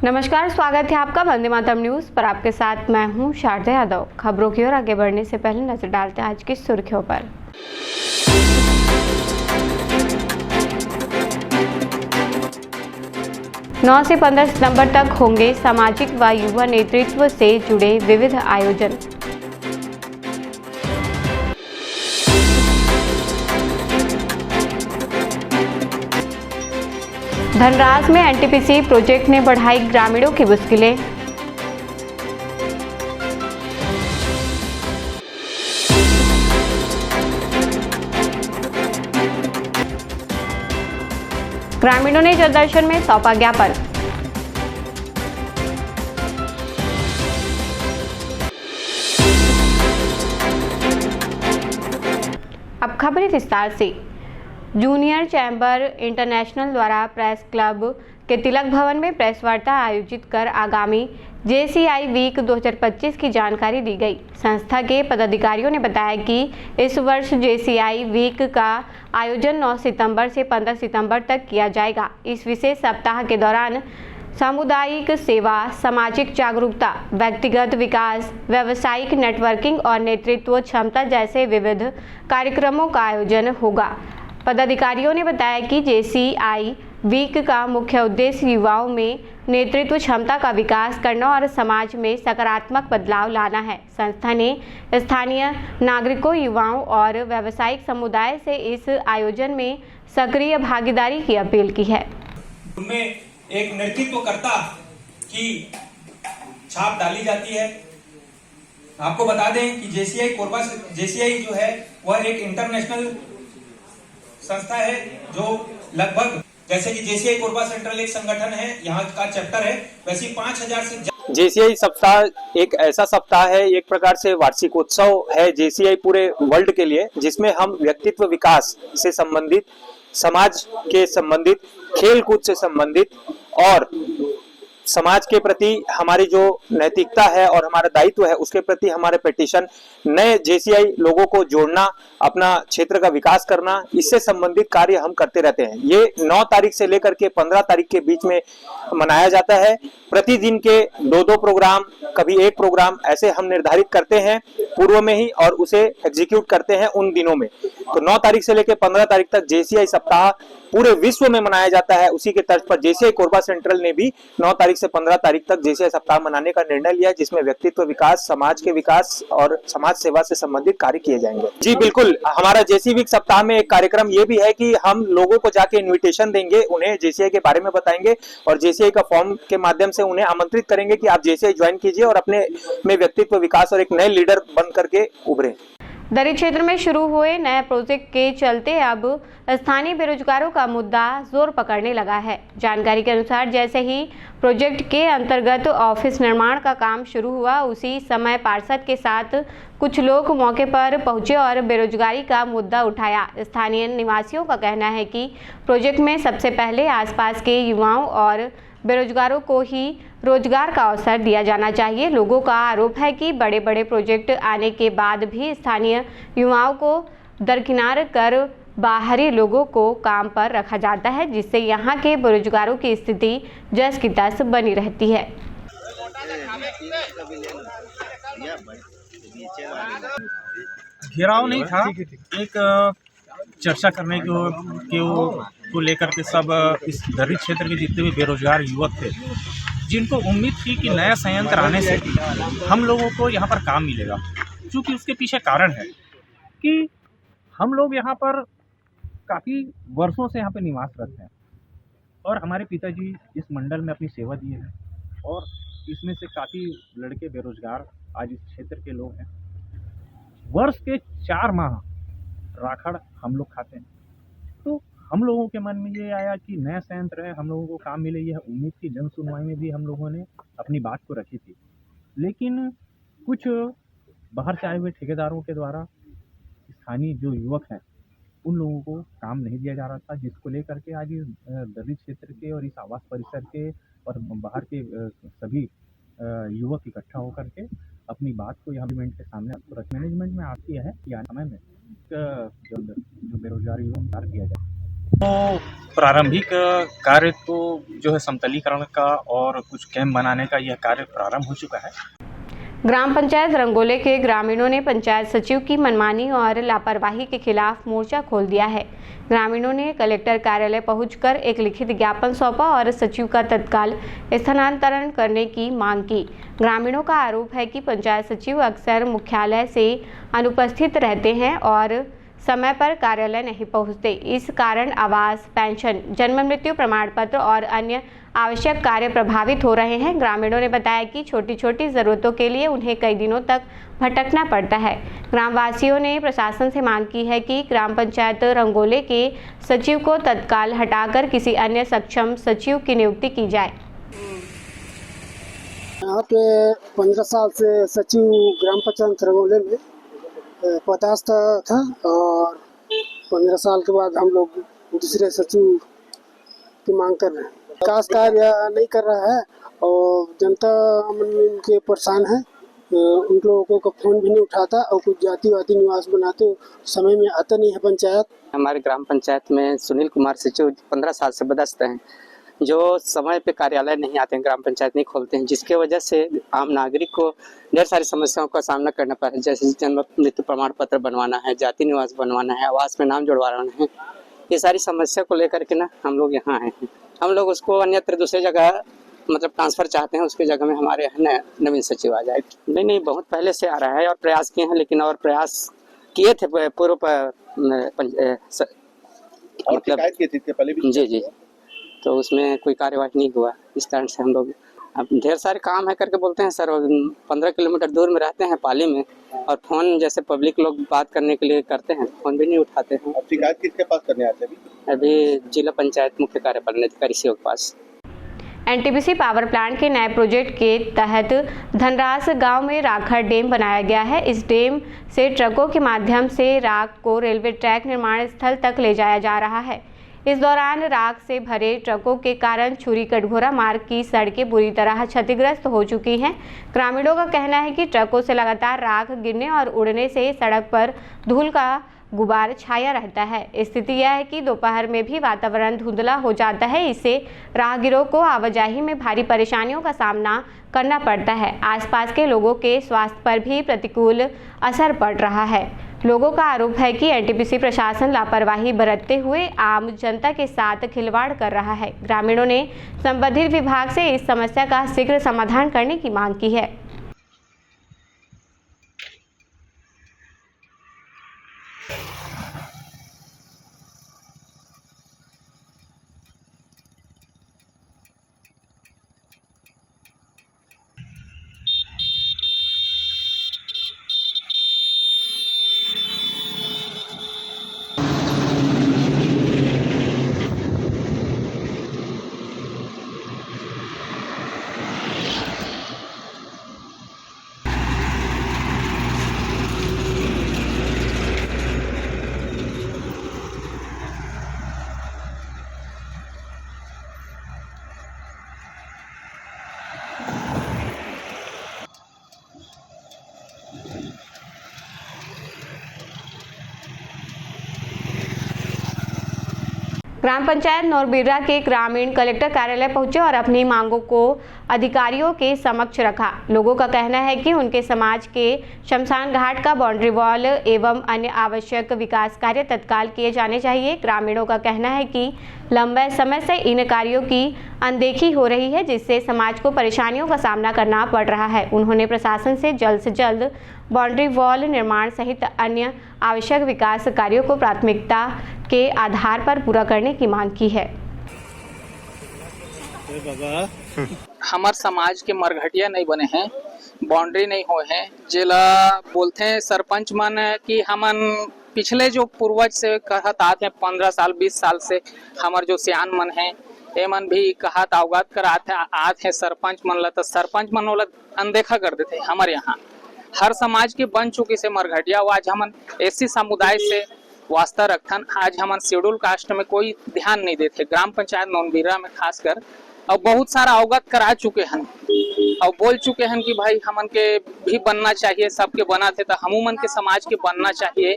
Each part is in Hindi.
नमस्कार, स्वागत है आपका वंदे मातरम न्यूज पर। आपके साथ मैं हूं शारदा यादव। खबरों की ओर आगे बढ़ने से पहले नजर डालते हैं आज की सुर्खियों पर। नौ से 15 सितंबर तक होंगे सामाजिक व युवा नेतृत्व से जुड़े विविध आयोजन। धनराज में एनटीपीसी प्रोजेक्ट ने बढ़ाई ग्रामीणों की मुश्किलें। ग्रामीणों ने जलदर्शन में सौंपा ज्ञापन। अब खबरें विस्तार से। जूनियर चैम्बर इंटरनेशनल द्वारा प्रेस क्लब के तिलक भवन में प्रेस वार्ता आयोजित कर आगामी जेसीआई वीक 2025 की जानकारी दी गई। संस्था के पदाधिकारियों ने बताया कि इस वर्ष जेसीआई वीक का आयोजन 9 सितंबर से 15 सितंबर तक किया जाएगा। इस विशेष सप्ताह के दौरान सामुदायिक सेवा, सामाजिक जागरूकता, व्यक्तिगत विकास, व्यावसायिक नेटवर्किंग और नेतृत्व क्षमता जैसे विविध कार्यक्रमों का आयोजन होगा। पदाधिकारियों ने बताया कि जेसीआई वीक का मुख्य उद्देश्य युवाओं में नेतृत्व क्षमता का विकास करना और समाज में सकारात्मक बदलाव लाना है। संस्था ने स्थानीय नागरिकों, युवाओं और व्यावसायिक समुदाय से इस आयोजन में सक्रिय भागीदारी की अपील की है। उनमें एक नेतृत्वकर्ता की छाप डाली जाती है। आपको बता दें कि जेसीआई जो है वह एक इंटरनेशनल संस्था है जो लगभग, जैसे कि जेसीआई कोरबा सेंट्रल एक संगठन है, यहाँ का चैप्टर है, वैसे 5000 से जेसीआई सप्ताह एक ऐसा सप्ताह है, एक प्रकार से वार्षिक उत्सव है जेसीआई पूरे वर्ल्ड के लिए, जिसमें हम व्यक्तित्व विकास से संबंधित, समाज के संबंधित, खेल कूद से संबंधित और समाज के प्रति हमारी जो नैतिकता है और हमारा दायित्व है उसके प्रति हमारे पेटिशन, नए जेसीआई लोगों को जोड़ना, अपना क्षेत्र का विकास करना, इससे संबंधित कार्य हम करते रहते हैं। ये 9 तारीख से लेकर के 15 तारीख के बीच में मनाया जाता है। प्रतिदिन के 2-2 प्रोग्राम, कभी एक प्रोग्राम ऐसे हम निर्धारित करते हैं पूर्व में ही और उसे एग्जीक्यूट करते हैं उन दिनों में। तो 9 तारीख से लेकर 15 तारीख तक जेसीआई सप्ताह पूरे विश्व में मनाया जाता है। उसी के तर्ज पर जेसीआई कोरबा सेंट्रल ने भी 9 तारीख से 15 तारीख तक जेसीआई सप्ताह मनाने का निर्णय लिया, जिसमें व्यक्तित्व विकास, समाज के विकास और समाज सेवा से संबंधित कार्य किए जाएंगे। जी बिल्कुल, हमारा जेसीआई वीक सप्ताह में एक कार्यक्रम ये भी है कि हम लोगों को जाके इन्विटेशन देंगे, उन्हें जेसीआई के बारे में बताएंगे और जेसीआई का फॉर्म के माध्यम से उन्हें आमंत्रित करेंगे कि आप जेसीआई ज्वाइन कीजिए और अपने में व्यक्तित्व विकास और एक नए लीडर बन करके उभरे। दरी क्षेत्र में शुरू हुए नए प्रोजेक्ट के चलते अब स्थानीय बेरोजगारों का मुद्दा जोर पकड़ने लगा है। जानकारी के अनुसार जैसे ही प्रोजेक्ट के अंतर्गत ऑफिस निर्माण का काम शुरू हुआ, उसी समय पार्षद के साथ कुछ लोग मौके पर पहुंचे और बेरोजगारी का मुद्दा उठाया। स्थानीय निवासियों का कहना है कि प्रोजेक्ट में सबसे पहले आसपास के युवाओं और बेरोजगारों को ही रोजगार का अवसर दिया जाना चाहिए। लोगों का आरोप है कि बड़े बड़े प्रोजेक्ट आने के बाद भी स्थानीय युवाओं को दरकिनार कर बाहरी लोगों को काम पर रखा जाता है, जिससे यहाँ के बेरोजगारों की स्थिति जस की तस बनी रहती है। घेराव नहीं था, एक चर्चा करने को लेकर के सब इस दर्री क्षेत्र के जितने भी बेरोजगार युवक थे, जिनको उम्मीद थी कि नया संयंत्र आने से हम लोगों को यहाँ पर काम मिलेगा। क्योंकि उसके पीछे कारण है कि हम लोग यहाँ पर काफ़ी वर्षों से यहाँ पर निवासरत हैं और हमारे पिताजी इस मंडल में अपनी सेवा दिए हैं और इसमें से काफ़ी लड़के बेरोजगार आज इस क्षेत्र के लोग हैं। वर्ष के 4 माह राखड़ हम लोग खाते हैं, तो हम लोगों के मन में ये आया कि नया संयंत्र है, हम लोगों को काम मिले, यह उम्मीद थी। जन सुनवाई में भी हम लोगों ने अपनी बात को रखी थी, लेकिन कुछ बाहर से आए हुए ठेकेदारों के द्वारा स्थानीय जो युवक हैं उन लोगों को काम नहीं दिया जा रहा था, जिसको लेकर के आज इस दर्री क्षेत्र के और इस आवास परिसर के और बाहर के सभी युवक इकट्ठा होकर के अपनी बात को यहाँ मैनेजमेंट के सामने मैनेजमेंट में आती है कि आने समय में जो बेरोजगार युवा किया जाए। तो प्रारंभिक कार्य तो जो है समतलीकरण का और कुछ कैंप बनाने का यह कार्य प्रारंभ हो चुका है। ग्राम पंचायत रंगोले के ग्रामीणों ने पंचायत सचिव की मनमानी और लापरवाही के खिलाफ मोर्चा खोल दिया है। ग्रामीणों ने कलेक्टर कार्यालय पहुंचकर एक लिखित ज्ञापन सौंपा और सचिव का तत्काल स्थानांतरण करने की मांग की। ग्रामीणों का आरोप है कि पंचायत सचिव अक्सर मुख्यालय से अनुपस्थित रहते हैं और समय पर कार्यालय नहीं पहुंचते। इस कारण आवास, पेंशन, जन्म मृत्यु प्रमाण पत्र और अन्य आवश्यक कार्य प्रभावित हो रहे हैं। ग्रामीणों ने बताया कि छोटी छोटी जरूरतों के लिए उन्हें कई दिनों तक भटकना पड़ता है। ग्रामवासियों ने प्रशासन से मांग की है कि ग्राम पंचायत रंगोले के सचिव को तत्काल हटाकर किसी अन्य सक्षम सचिव की नियुक्ति की जाए। यहाँ पे 15 साल से सचिव ग्राम पंचायत रंगोले में पदस्थ था और 15 साल के बाद हम लोग दूसरे सचिव की मांग कर रहे हैं। विकास कार्य नहीं कर रहा है और जनता उनके परेशान है। उन लोगों को फोन भी नहीं उठाता और कुछ जातिवादी निवास बनाते समय में आता नहीं है पंचायत। हमारे ग्राम पंचायत में सुनील कुमार सचिव 15 साल से पदस्थ हैं, जो समय पे कार्यालय नहीं आते हैं, ग्राम पंचायत नहीं खोलते हैं, जिसके वजह से आम नागरिक को ढेर सारी समस्याओं का सामना करना पड़ रहा है। जैसे जन्म मृत्यु प्रमाण पत्र बनवाना है, जाति निवास बनवाना है, आवास में नाम जुड़वाना है। ये सारी समस्या को लेकर के ना हम लोग यहाँ आए हैं। हम लोग उसको अन्यत्र दूसरी जगह मतलब ट्रांसफर चाहते हैं, उसकी जगह में हमारे यहाँ नवीन सचिव आ जाए। नहीं, बहुत पहले से आ रहा है और प्रयास किए हैं, लेकिन और प्रयास किए थे पूर्व मतलब जी, तो उसमें कोई कार्यवाही नहीं हुआ। इस कारण से हम लोग अब ढेर सारे काम है करके बोलते हैं सर, 15 किलोमीटर दूर में रहते हैं पाली में, और फोन जैसे पब्लिक लोग बात करने के लिए करते हैं, फोन भी नहीं उठाते हैं। अब शिकायत किसके पास करने आते हैं? अभी जिला पंचायत मुख्य कार्यपालन अधिकारी सीओ के पास। एनटीपीसी पावर प्लांट के नए प्रोजेक्ट के तहत धनरास गांव में राखड़ डैम बनाया गया है। इस डैम से ट्रकों के माध्यम से राख को रेलवे ट्रैक निर्माण स्थल तक ले जाया जा रहा है। इस दौरान राख से भरे ट्रकों के कारण छुरी कटघोरा मार्ग की सड़कें बुरी तरह क्षतिग्रस्त हो चुकी हैं। ग्रामीणों का कहना है कि ट्रकों से लगातार राख गिरने और उड़ने से सड़क पर धूल का गुबार छाया रहता है। स्थिति यह है कि दोपहर में भी वातावरण धुंधला हो जाता है। इससे राहगीरों को आवाजाही में भारी परेशानियों का सामना करना पड़ता है। आसपास के लोगों के स्वास्थ्य पर भी प्रतिकूल असर पड़ रहा है। लोगों का आरोप है कि एनटीपीसी प्रशासन लापरवाही बरतते हुए आम जनता के साथ खिलवाड़ कर रहा है। ग्रामीणों ने संबंधित विभाग से इस समस्या का शीघ्र समाधान करने की मांग की है। ग्राम पंचायत नौरबिर्रा के ग्रामीण कलेक्टर कार्यालय पहुंचे और अपनी मांगों को अधिकारियों के समक्ष रखा। लोगों का कहना है कि उनके समाज के शमशान घाट का बाउंड्री वॉल एवं अन्य आवश्यक विकास कार्य तत्काल किए जाने चाहिए। ग्रामीणों का कहना है कि लंबे समय से इन कार्यों की अनदेखी हो रही है, जिससे समाज को परेशानियों का सामना करना पड़ रहा है। उन्होंने प्रशासन से जल्द बाउंड्री वॉल निर्माण सहित अन्य आवश्यक विकास कार्यों को प्राथमिकता के आधार पर पूरा करने की मांग की है। हमार समाज के मरघटिया नहीं बने हैं, बाउंड्री नहीं हुए हैं। जिला बोलते हैं सरपंच मन कि हमन पिछले जो पूर्वज से कहत आते हैं 15 साल 20 साल से, हमार जो सियान मन है ये मन भी कहत अवगत कराते आते हैं सरपंच मन ला, तो सरपंच मन वाला अनदेखा कर देते। हमारे यहाँ हर समाज की बन चुकी से मरघटिया, आज हमन एससी समुदाय से वास्ता रखन। आज हमन शेड्यूल कास्ट में कोई ध्यान नहीं देते। ग्राम पंचायत नौरबिर्रा में खासकर अब बहुत सारा अवगत करा चुके हैं। और बोल चुके हैं कि भाई हमन के भी बनना चाहिए, सबके बना थे तो हमूमन के समाज के बनना चाहिए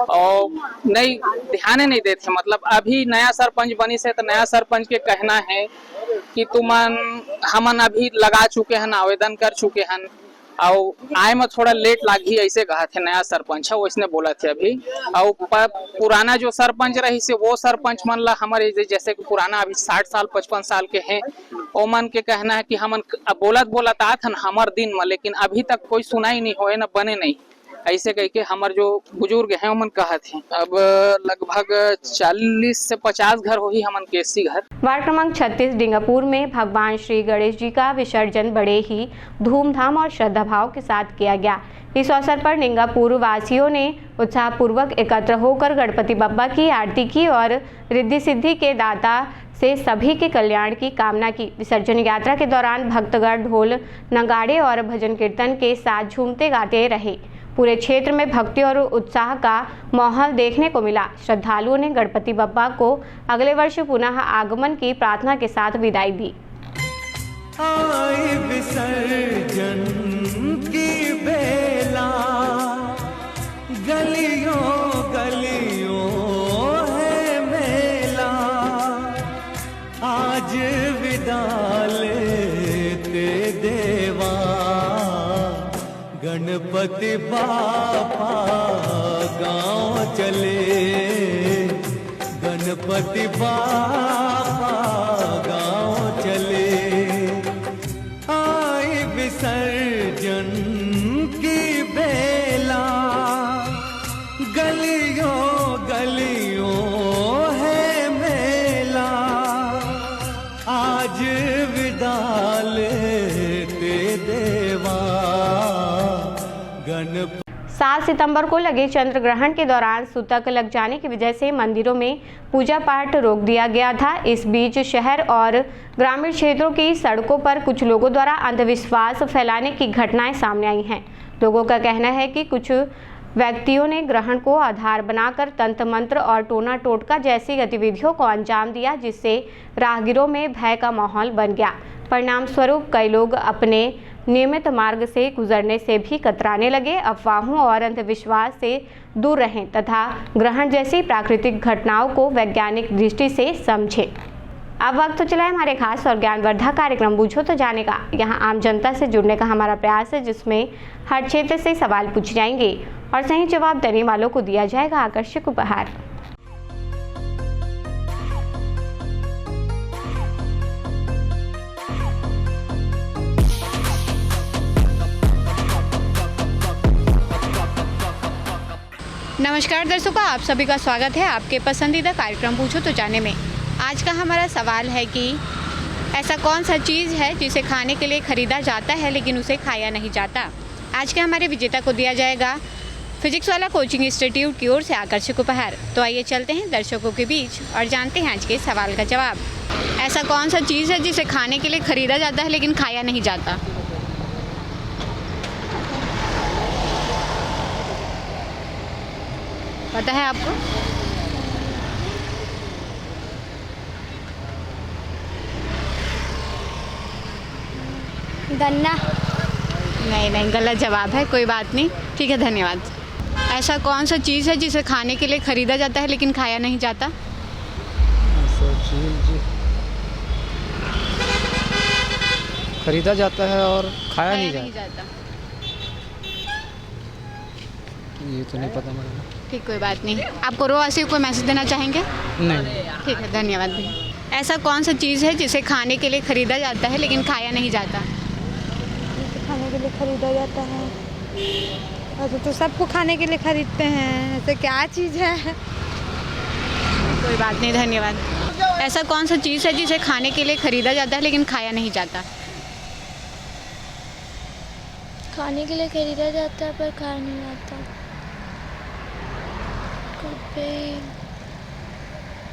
और नहीं ध्यान नहीं देते। मतलब अभी नया सरपंच बनी से तो नया सरपंच के कहना है कि हमन अभी लगा चुके हैं, आवेदन कर चुके हैं और आए में थोड़ा लेट लागी, ऐसे कहा थे नया सरपंच है वैसने बोला थे अभी। और पुराना जो सरपंच रही से वो सरपंच मन ला हमारे जैसे कि पुराना अभी 60 साल 55 साल के हैं, ओ मन के कहना है कि हमन बोलत आत हन हमार दिन में, लेकिन अभी तक कोई सुनाई नहीं होए, न बने नहीं, ऐसे कह के हमारे जो बुजुर्ग हैं उमन कहा थे। अब लगभग 40 से 50 घर हो ही हमन केसी घर। वार्ड क्रमांक 36 डिंगापुर में भगवान श्री गणेश जी का विसर्जन बड़े ही धूमधाम और श्रद्धा भाव के साथ किया गया। इस अवसर पर डिंगापुर वासियों ने उत्साहपूर्वक एकत्र होकर गणपति बप्पा की आरती की और रिद्धि सिद्धि के दाता से सभी के कल्याण की कामना की। विसर्जन यात्रा के दौरान भक्तगण ढोल नगाड़े और भजन कीर्तन के साथ झूमते गाते रहे। पूरे क्षेत्र में भक्ति और उत्साह का माहौल देखने को मिला। श्रद्धालुओं ने गणपति बप्पा को अगले वर्ष पुनः आगमन की प्रार्थना के साथ विदाई दी। आई विसर्जन की बेला, गलियों गलियों है मेला, आज विदा लेते देवा, गणपति बापा गाँव चले, गणपति बापा गाँव चले। आई विसर्जन की बेला, गलियों गलियों है मेला, आज विदा लेते देवा, 7 सितंबर को लगे चंद्र ग्रहण के दौरान सूतक लग जाने की वजह से मंदिरों में पूजा पाठ रोक दिया गया था। इस बीच शहर और ग्रामीण क्षेत्रों की सड़कों पर कुछ लोगों द्वारा अंधविश्वास फैलाने की घटनाएं सामने आई हैं। लोगों का कहना है कि कुछ व्यक्तियों ने ग्रहण को आधार बनाकर तंत्र मंत्र और टोना टोटका जैसी गतिविधियों को अंजाम दिया, जिससे राहगीरों में भय का माहौल बन गया। परिणाम स्वरूप कई लोग अपने नियमित मार्ग से गुजरने से भी कतराने लगे। अफवाहों और अंधविश्वास से दूर रहें तथा ग्रहण जैसी प्राकृतिक घटनाओं को वैज्ञानिक दृष्टि से समझें। अब वक्त तो चला है हमारे खास और ज्ञानवर्धक कार्यक्रम बूझो तो जाने का। यहाँ आम जनता से जुड़ने का हमारा प्रयास है, जिसमें हर क्षेत्र से सवाल पूछे जाएंगे और सही जवाब देने वालों को दिया जाएगा आकर्षक उपहार। नमस्कार दर्शकों, आप सभी का स्वागत है आपके पसंदीदा कार्यक्रम पूछो तो जाने में। आज का हमारा सवाल है कि ऐसा कौन सा चीज़ है जिसे खाने के लिए खरीदा जाता है लेकिन उसे खाया नहीं जाता। आज के हमारे विजेता को दिया जाएगा फिजिक्स वाला कोचिंग इंस्टीट्यूट की ओर से आकर्षक उपहार। तो आइए चलते हैं दर्शकों के बीच और जानते हैं आज के सवाल का जवाब। ऐसा कौन सा चीज़ है जिसे खाने के लिए खरीदा जाता है लेकिन खाया नहीं जाता। पता है आपको? गन्ना। नहीं, गलत जवाब है। कोई बात नहीं, ठीक है, धन्यवाद। ऐसा कौन सा चीज़ है जिसे खाने के लिए खरीदा जाता है लेकिन खाया नहीं जाता। खरीदा जाता है और खाया नहीं जाता। ये तो नहीं पता मुझे। ठीक, कोई बात नहीं। आप कोरोवासी को मैसेज देना चाहेंगे? नहीं। ठीक है, धन्यवाद भैया। ऐसा कौन सा चीज़ है जिसे खाने के लिए खरीदा जाता है लेकिन खाया नहीं जाता। खाने के लिए खरीदा जाता है तो सबको खाने के लिए खरीदते हैं, ऐसे क्या चीज़ है? कोई बात नहीं, धन्यवाद। ऐसा कौन सा चीज़ है जिसे खाने के लिए खरीदा जाता है लेकिन खाया नहीं जाता। खाने के लिए खरीदा जाता है पर खाया नहीं जाता।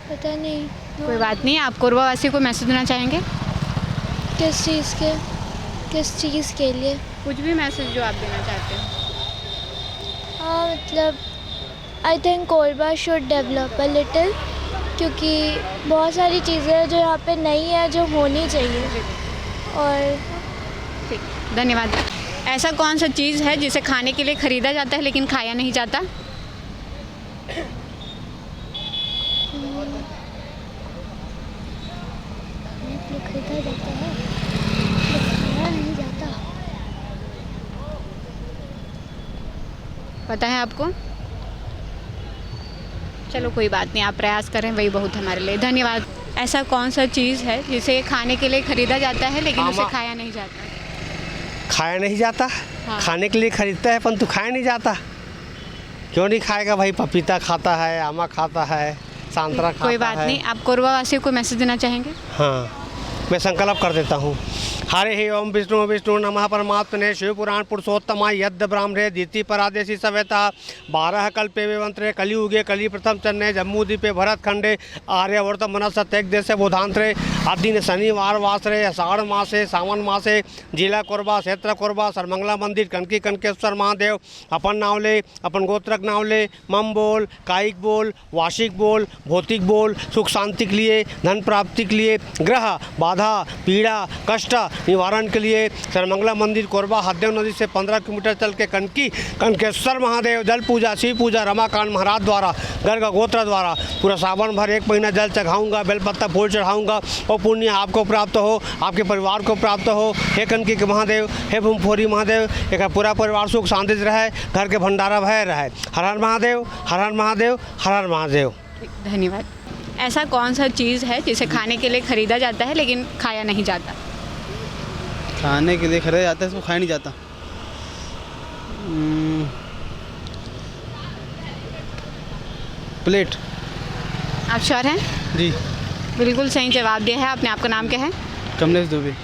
पता नहीं। कोई बात नहीं। आप कोरबावासी को मैसेज देना चाहेंगे? किस चीज़ के लिए? कुछ भी मैसेज जो आप देना चाहते हैं। हाँ, मतलब I think Korba should develop a little, क्योंकि बहुत सारी चीज़ें जो यहाँ पे नहीं है जो होनी चाहिए। और ठीक, धन्यवाद। ऐसा कौन सा चीज़ है जिसे खाने के लिए खरीदा जाता है लेकिन खाया नहीं जाता? खरीदा जाता है खाया नहीं जाता। पता है आपको? चलो कोई बात नहीं, आप प्रयास करें, वही बहुत हमारे लिए। धन्यवाद। ऐसा कौन सा चीज़ है जिसे खाने के लिए खरीदा जाता है लेकिन उसे खाया नहीं जाता? खाया नहीं जाता। हाँ। खाने के लिए खरीदता है परंतु खाया नहीं जाता। क्यों नहीं खाएगा भाई? पपीता खाता है, आमा खाता है, संतरा खाता है। कोई बात नहीं, आप कोरबा वासियों को मैसेज देना चाहेंगे? हाँ, मैं संकल्प कर देता हूँ। हरे ही ओम विष्णु विष्णु नमः परमात्मने शिव पुराण पुरुषोत्तमा यद्ध ब्राह्मणे द्वितीय परादेशी सवेता 12 कल्पे वेवंतरे कलियुगे कलि प्रथम चन्ने जम्मू द्वीपे भरत खंडे आर्यवर्त मनस एक देशे बोधांतरे आदिन शनिवार वासरे आषाढ़ मासे सावन मासे जिला कोरबा क्षेत्र कोरबा सरमंगला मंदिर कनकी कनकेश्वर महादेव अपन नाव ले, अपन गोत्रक नाव ले, मम बोल, कायिक बोल, वार्षिक बोल, भौतिक बोल, सुख शांति के लिए, धन प्राप्ति के लिए, ग्रह बाधा पीड़ा कष्ट निवारण के लिए सरमंगला मंदिर कोरबा हरदेव नदी से 15 किलोमीटर चल के कनकी कनकेश्वर महादेव जल पूजा शिव पूजा रमाकांत महाराज द्वारा गर्ग गोत्र द्वारा पूरा सावन भर 1 महीना जल चढ़ाऊंगा, बेलपत्ता फूल चढ़ाऊंगा और पुण्य आपको प्राप्त हो, आपके परिवार को प्राप्त हो। हे कनकी के महादेव, हे भूमफोरी महादेव, एक पूरा परिवार सुख शांति से रहे, घर के भंडारा भय रहे। हर हर महादेव, हर हर महादेव, हर हर महादेव। धन्यवाद। ऐसा कौन सा चीज़ है जिसे खाने के लिए खरीदा जाता है लेकिन खाया नहीं जाता? खाने के लिए खरीदा जाता है, इसको खाया नहीं जाता। प्लेट। आप श्योर हैं? जी। बिल्कुल सही जवाब दिया है आपने। आपका नाम क्या है? कमलेश दुबे।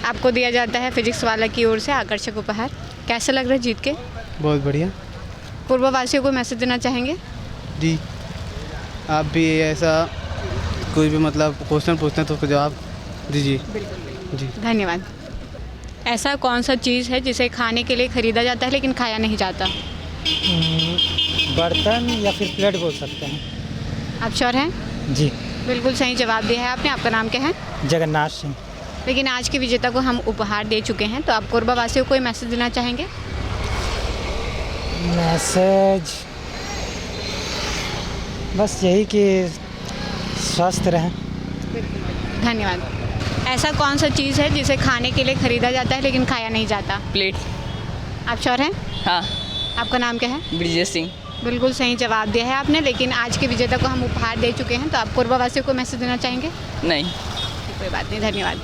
आपको दिया जाता है फिजिक्स वाला की ओर से आकर्षक उपहार। कैसा लग रहा है जीत के? बहुत बढ़िया। पूर्ववासियों को मैसेज देना चाहेंगे? जी, आप भी ऐसा कोई भी मतलब क्वेश्चन पूछते हैं तो उसका जवाब दीजिए। बिल्कुल। जी, धन्यवाद। ऐसा कौन सा चीज़ है जिसे खाने के लिए खरीदा जाता है लेकिन खाया नहीं जाता? बर्तन या फिर प्लेट बोल सकते हैं। आप श्योर हैं? जी। बिल्कुल सही जवाब दिया है आपने। आपका नाम क्या है? जगन्नाथ सिंह। लेकिन आज के विजेता को हम उपहार दे चुके हैं, तो आप कोरबा वासियों को कोई मैसेज देना चाहेंगे? मैसेज बस यही कि स्वस्थ रहें। धन्यवाद। ऐसा कौन सा चीज़ है जिसे खाने के लिए खरीदा जाता है लेकिन खाया नहीं जाता? प्लेट। आप श्योर हैं? हाँ। आपका नाम क्या है? ब्रिजेश सिंह। बिल्कुल सही जवाब दिया है आपने। लेकिन आज के विजेता को हम उपहार दे चुके हैं, तो आप कोरबा वासियों को मैसेज देना चाहेंगे? नहीं। कोई बात नहीं, धन्यवाद।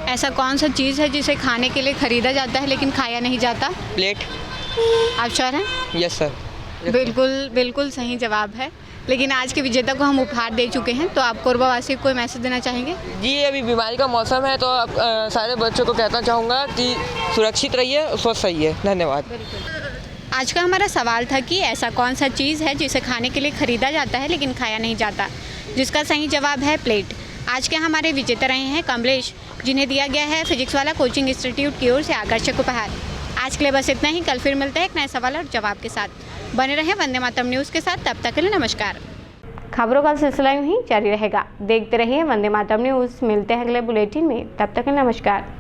ऐसा कौन सा चीज़ है जिसे खाने के लिए खरीदा जाता है लेकिन खाया नहीं जाता? प्लेट। आप श्योर हैं? Yes sir. बिल्कुल सही जवाब है। लेकिन आज के विजेता को हम उपहार दे चुके हैं, तो आप कोरबा वासियों को कोई मैसेज देना चाहेंगे? जी, अभी बीमारी का मौसम है तो सारे बच्चों को कहना चाहूँगा कि सुरक्षित रहिए और स्वस्थ रहिए। धन्यवाद। आज का हमारा सवाल था कि ऐसा कौन सा चीज़ है जिसे खाने के लिए खरीदा जाता है लेकिन खाया नहीं जाता, जिसका सही जवाब है प्लेट। आज के हमारे विजेता रहे हैं कमलेश, जिन्हें दिया गया है फिजिक्स वाला कोचिंग इंस्टीट्यूट की ओर से आकर्षक उपहार। आज के लिए बस इतना ही। कल फिर मिलते हैं एक नए सवाल और जवाब के साथ। बने रहें वंदे मातरम न्यूज़ के साथ। तब तक के लिए नमस्कार। खबरों का सिलसिला यूं ही जारी रहेगा। देखते रहिए वंदे मातरम न्यूज़। मिलते हैं अगले बुलेटिन में। तब तक के लिए नमस्कार।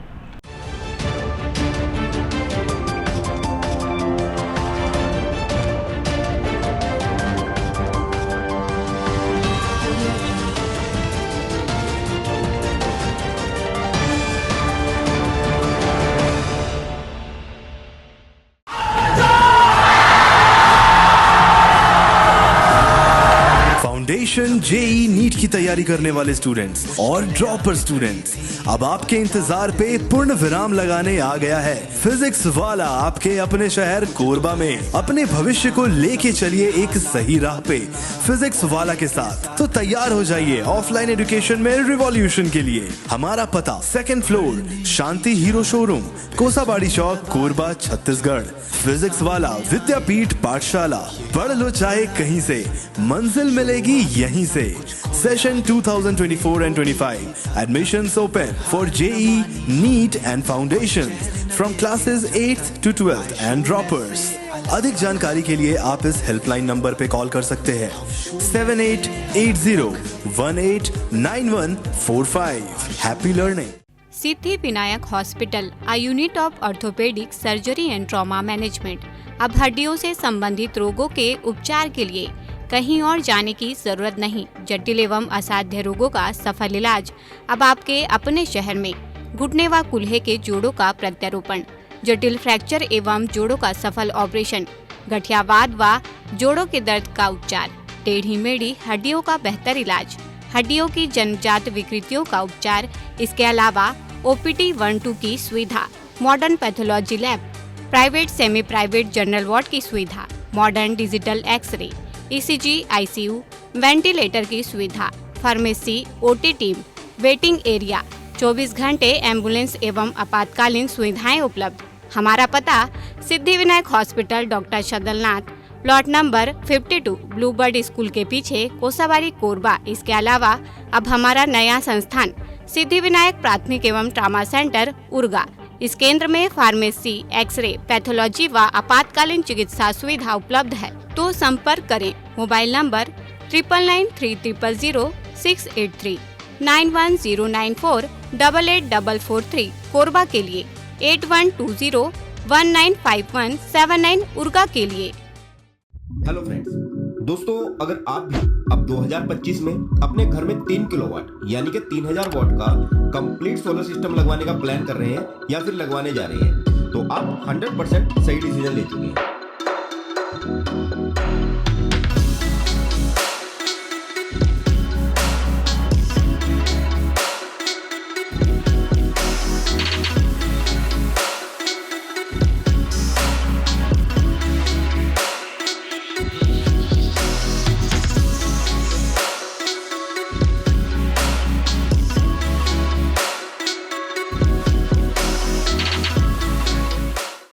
फाउंडेशन जेई नीट की तैयारी करने वाले स्टूडेंट्स और ड्रॉपर स्टूडेंट्स, अब आपके इंतजार पे पूर्ण विराम लगाने आ गया है फिजिक्स वाला आपके अपने शहर कोरबा में। अपने भविष्य को लेके चलिए एक सही राह पे फिजिक्स वाला के साथ। तो तैयार हो जाइए ऑफलाइन एजुकेशन में रिवॉल्यूशन के लिए। हमारा पता 2nd फ्लोर शांति हीरो शोरूम, कोसाबाड़ी चौक, कोरबा, छत्तीसगढ़। फिजिक्स वाला विद्यापीठ पाठशाला, पढ़ लो चाहे कहीं से, मंजिल मिलेगी यहीं से। Session 2024 and 25. Admissions open for JEE, NEET and Foundations from classes 8th to 12th and droppers. अधिक जानकारी के लिए आप इस हेल्पलाइन नंबर पे कॉल कर सकते हैं 7880189145। Happy learning. Siddhi Vinayak hospital, a unit of orthopedic surgery and trauma management। अब हड्डियों से संबंधित रोगों के उपचार के लिए कहीं और जाने की जरूरत नहीं। जटिल एवं असाध्य रोगों का सफल इलाज अब आपके अपने शहर में। घुटने व कूल्हे के जोड़ों का प्रत्यारोपण, जटिल फ्रैक्चर एवं जोड़ों का सफल ऑपरेशन, गठियावाद व जोड़ों के दर्द का उपचार, टेढ़ी मेढ़ी हड्डियों का बेहतर इलाज, हड्डियों की जन्मजात विकृतियों का उपचार। इसके अलावा OPT 1-2 की सुविधा, modern pathology lab, private semi private general ward की सुविधा, modern digital x-ray, ECG, ICU, ventilator की सुविधा, pharmacy, OT team, waiting area, 24 घंटे एम्बुलेंस एवं आपातकालीन सुविधाएं उपलब्ध। हमारा पता Siddhi Vinayak hospital, doctor Shadalnath, plot number 52, bluebird school के पीछे, कोसाबारी, कोरबा। इसके अलावा अब हमारा नया संस्थान सिद्धि विनायक प्राथमिक एवं ट्रामा सेंटर, उर्गा। इस केंद्र में फार्मेसी, एक्सरे, पैथोलॉजी व आपातकालीन चिकित्सा सुविधा उपलब्ध है। तो संपर्क करें। मोबाइल नंबर 9993000683, 9109488443, कोरबा के लिए 8120195179, उर्गा के लिए। हेलो फ्रेंड्स, दोस्तों अगर आप भी अब 2025 में अपने घर में 3 किलोवाट यानी कि 3000 वाट का कंप्लीट सोलर सिस्टम लगवाने का प्लान कर रहे हैं या फिर लगवाने जा रहे हैं, तो आप 100% सही डिसीजन ले चुके हैं।